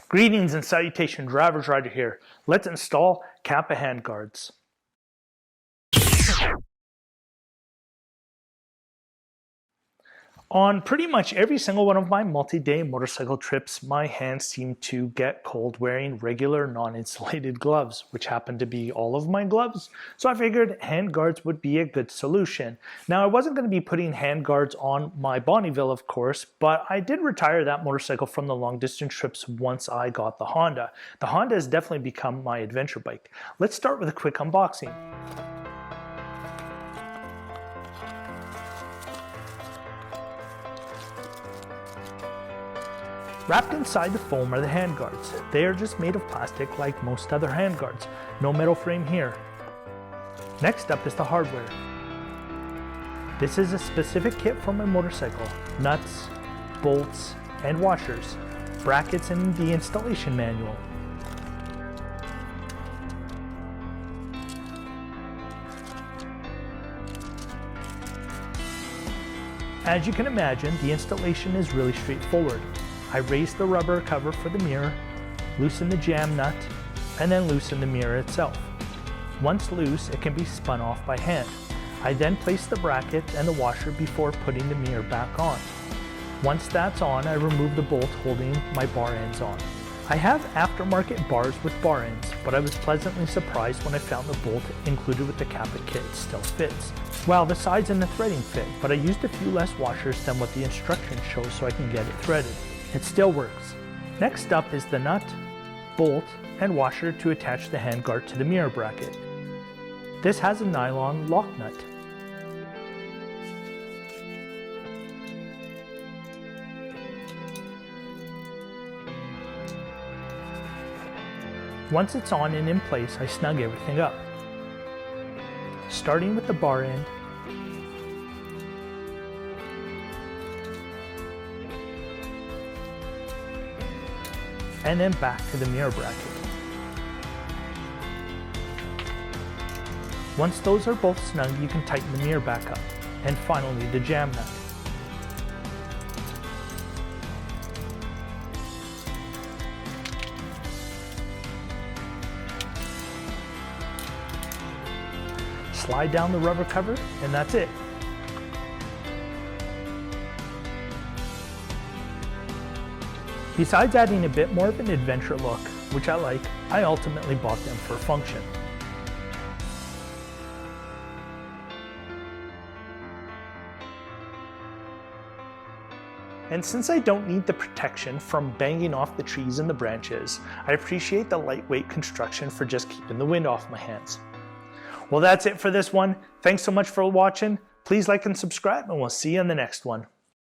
Greetings and salutation, Drivers Rider here. Let's install Kappa handguards. On pretty much every single one of my multi-day motorcycle trips, my hands seem to get cold wearing regular non-insulated gloves, which happen to be all of my gloves. So I figured handguards would be a good solution. Now, I wasn't going to be putting handguards on my Bonneville, of course, but I did retire that motorcycle from the long distance trips once I got the Honda. The Honda has definitely become my adventure bike. Let's start with a quick unboxing. Wrapped inside the foam are the handguards. They are just made of plastic like most other handguards. No metal frame here. Next up is the hardware. This is a specific kit for my motorcycle. Nuts, bolts, and washers. Brackets and the installation manual. As you can imagine, the installation is really straightforward. I raise the rubber cover for the mirror, loosen the jam nut, and then loosen the mirror itself. Once loose, it can be spun off by hand. I then place the bracket and the washer before putting the mirror back on. Once that's on, I remove the bolt holding my bar ends on. I have aftermarket bars with bar ends, but I was pleasantly surprised when I found the bolt included with the Kappa kit still fits. Well, the sides and the threading fit, but I used a few less washers than what the instructions show so I can get it threaded. It still works. Next up is the nut, bolt, and washer to attach the handguard to the mirror bracket. This has a nylon lock nut. Once it's on and in place, I snug everything up. Starting with the bar end, and then back to the mirror bracket. Once those are both snug, you can tighten the mirror back up. And finally, the jam nut. Slide down the rubber cover, and that's it. Besides adding a bit more of an adventure look, which I like, I ultimately bought them for function. And since I don't need the protection from banging off the trees and the branches, I appreciate the lightweight construction for just keeping the wind off my hands. Well, that's it for this one. Thanks so much for watching. Please like and subscribe, and we'll see you in the next one.